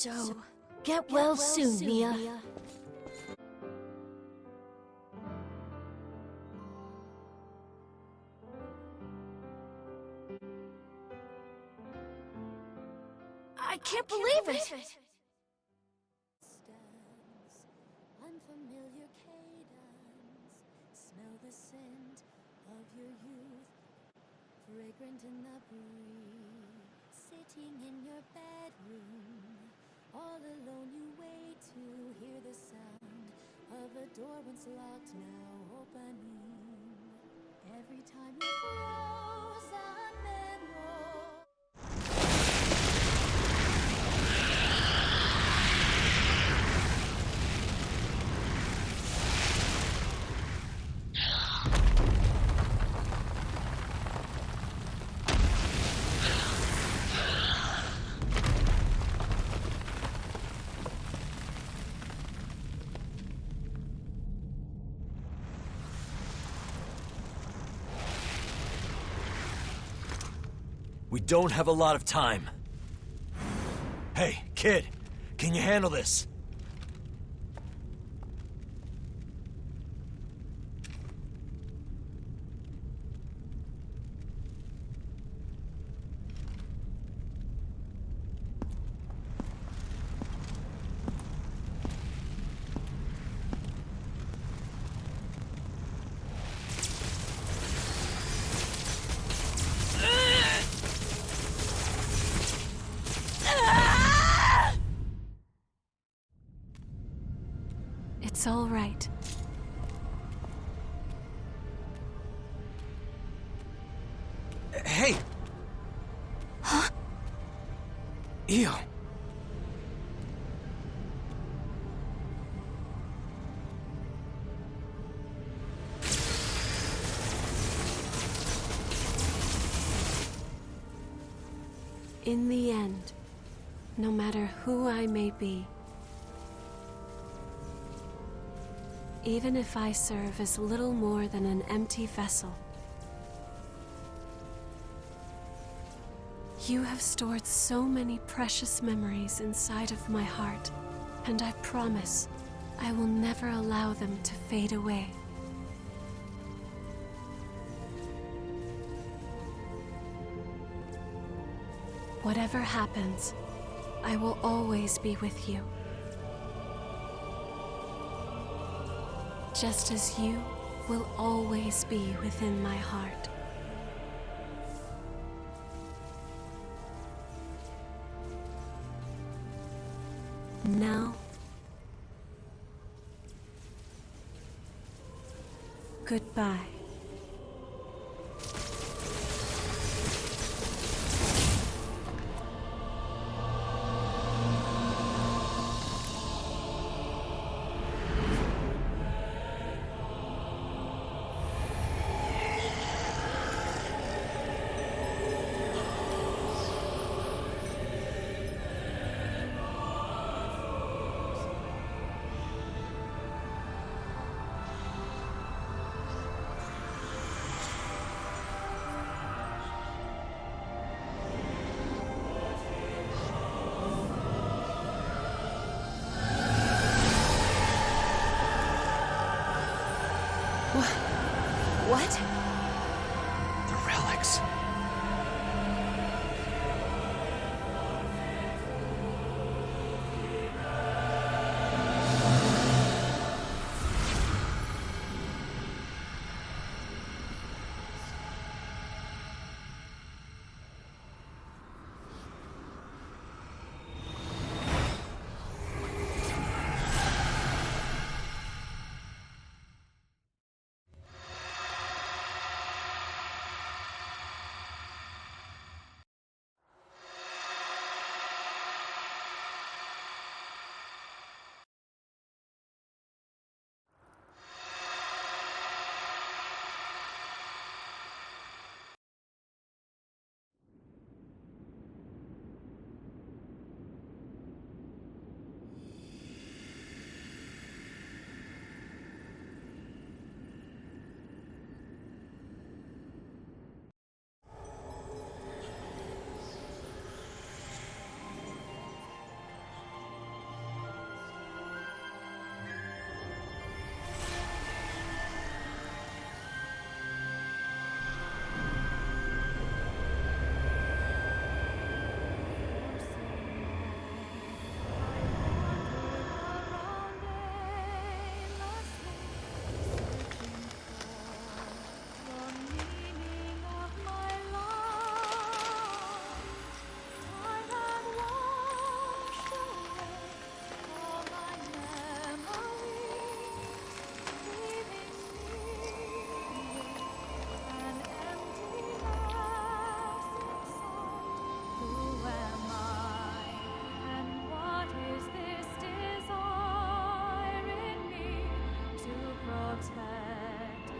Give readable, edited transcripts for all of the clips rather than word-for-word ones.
So, get well soon, Mia. I can't believe it! Unfamiliar cadence, smell the scent of your youth, fragrant in the breeze, sitting in your bedroom, all alone you wait to hear the sound of a door once locked now opening. Every time you froze a memory. We don't have a lot of time. Hey, kid, can you handle this? It's all right. Hey! Huh? Ew. In the end, no matter who I may be, even if I serve as little more than an empty vessel, you have stored so many precious memories inside of my heart, and I promise I will never allow them to fade away. Whatever happens, I will always be with you. Just as you will always be within my heart. Now, goodbye. What? The relics. protect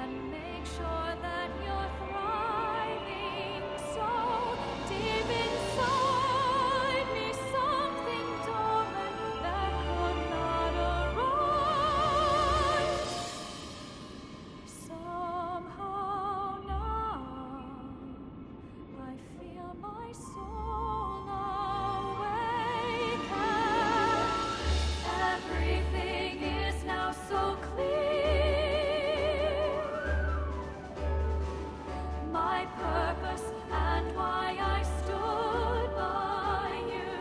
and make sure that you're thriving. So deep inside me, something dormant that could not arise. Somehow now I feel my soul awaken. Everything is now so clear. My purpose and why I stood by you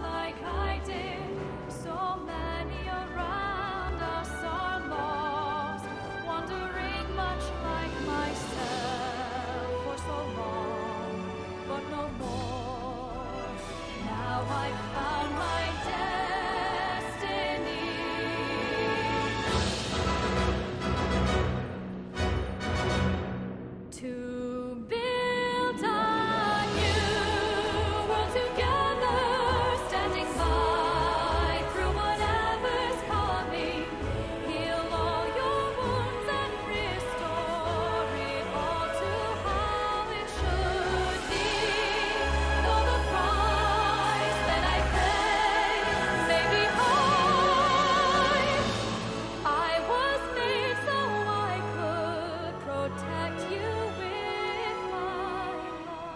like I did. So many around us are lost, wandering much like myself for so long, but no more. Now I've found my destiny. To build a new world together, standing by through whatever's coming. Heal all your wounds and restore it all to how it should be. Though the price that I pay may be high, I was made so I could protect you with my life.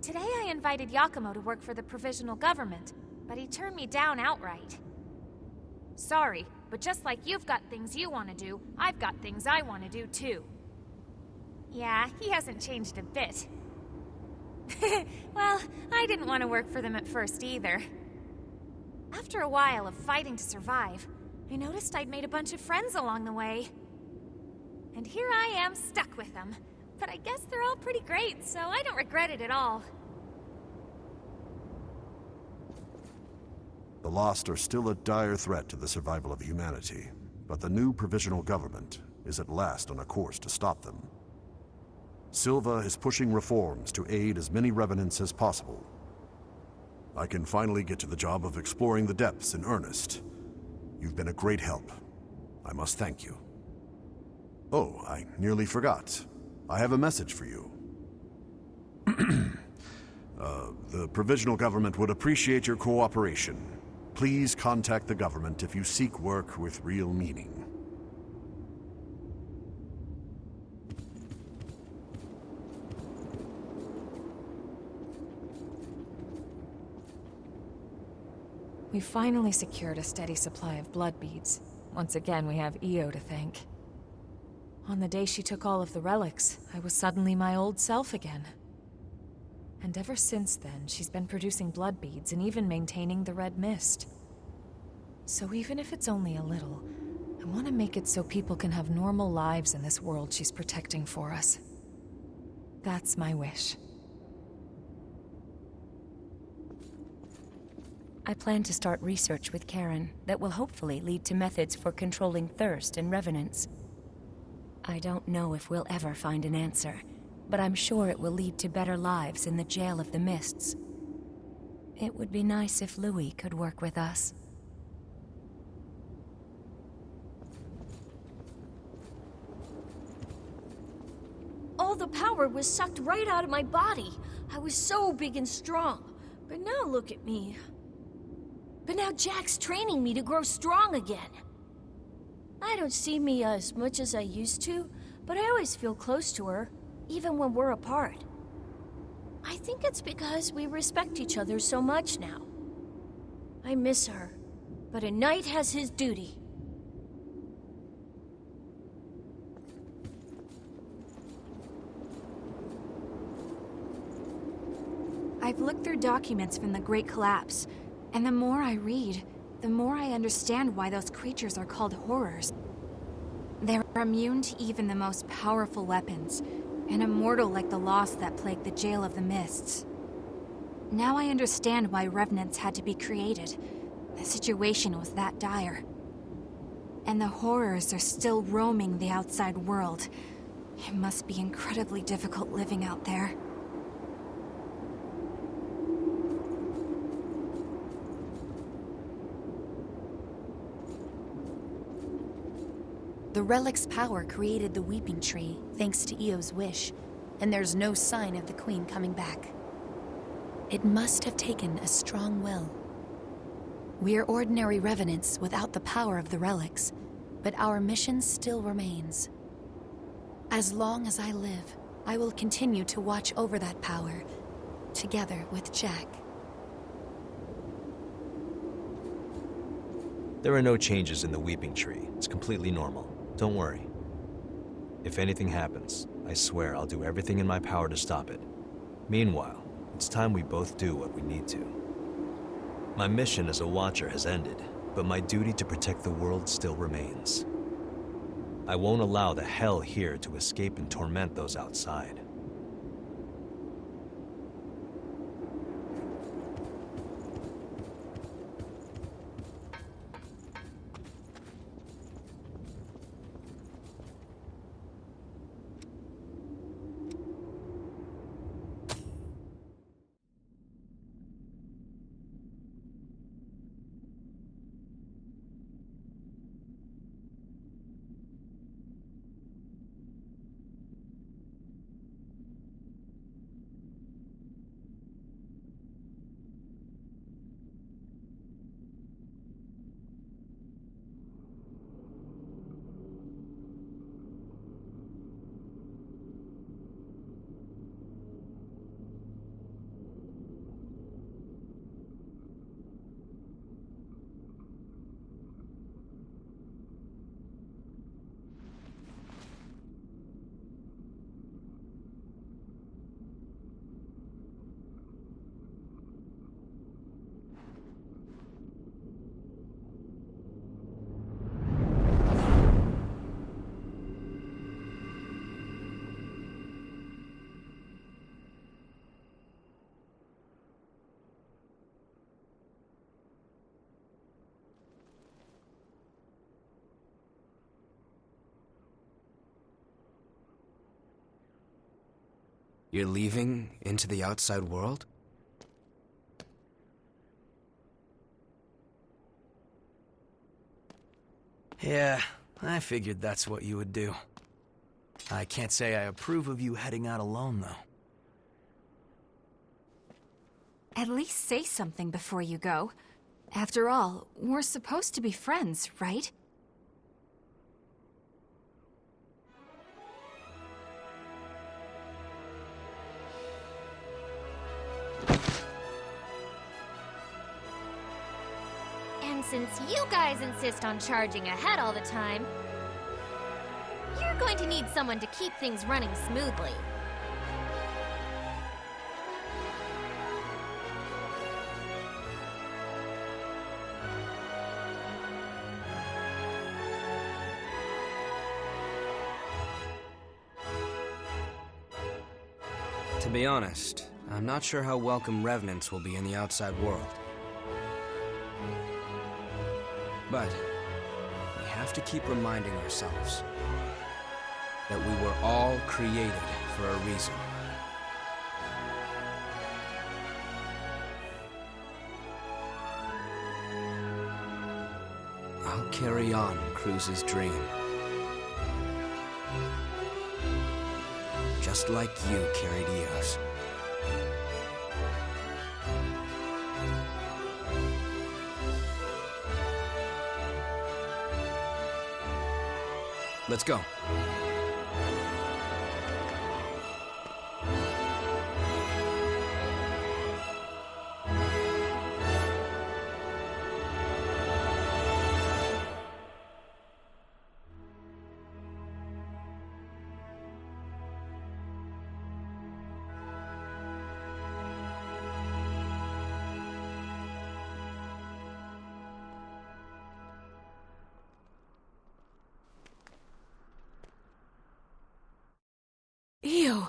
Today I invited Yakumo to work for the provisional government, but he turned me down outright. Sorry, but just like you've got things you want to do, I've got things I want to do too. Yeah, he hasn't changed a bit. Well, I didn't want to work for them at first either. After a while of fighting to survive, I noticed I'd made a bunch of friends along the way. And here I am stuck with them. But I guess they're all pretty great, so I don't regret it at all. The Lost are still a dire threat to the survival of humanity, but the new provisional government is at last on a course to stop them. Silva is pushing reforms to aid as many revenants as possible. I can finally get to the job of exploring the depths in earnest. You've been a great help. I must thank you. Oh, I nearly forgot. I have a message for you. The provisional government would appreciate your cooperation. Please contact the government if you seek work with real meaning. We finally secured a steady supply of blood beads. Once again, we have Io to thank. On the day she took all of the relics, I was suddenly my old self again. And ever since then, she's been producing blood beads and even maintaining the red mist. So even if it's only a little, I want to make it so people can have normal lives in this world she's protecting for us. That's my wish. I plan to start research with Karen that will hopefully lead to methods for controlling thirst and revenants. I don't know if we'll ever find an answer, but I'm sure it will lead to better lives in the Jail of the Mists. It would be nice if Louis could work with us. All the power was sucked right out of my body. I was so big and strong. But now look at me. But now Jack's training me to grow strong again. I don't see Mia as much as I used to, but I always feel close to her, even when we're apart. think it's because we respect each other so much now. I miss her, but a knight has his duty. I've looked through documents from the Great Collapse, and the more I read, the more I understand why those creatures are called horrors. They're immune to even the most powerful weapons, and immortal like the loss that plagued the Jail of the Mists. Now I understand why revenants had to be created. The situation was that dire. And the horrors are still roaming the outside world. It must be incredibly difficult living out there. The relic's power created the Weeping Tree, thanks to Eo's wish, and there's no sign of the Queen coming back. It must have taken a strong will. We're ordinary revenants without the power of the relics, but our mission still remains. As long as I live, I will continue to watch over that power, together with Jack. There are no changes in the Weeping Tree. It's completely normal. Don't worry. If anything happens, I swear I'll do everything in my power to stop it. Meanwhile, it's time we both do what we need to. My mission as a Watcher has ended, but my duty to protect the world still remains. I won't allow the hell here to escape and torment those outside. You're leaving into the outside world? Yeah, I figured that's what you would do. I can't say I approve of you heading out alone, though. At least say something before you go. After all, we're supposed to be friends, right? And since you guys insist on charging ahead all the time, you're going to need someone to keep things running smoothly. To be honest, I'm not sure how welcome revenants will be in the outside world. But we have to keep reminding ourselves that we were all created for a reason. I'll carry on Cruz's dream. Just like you carried Eos. Let's go. Ew.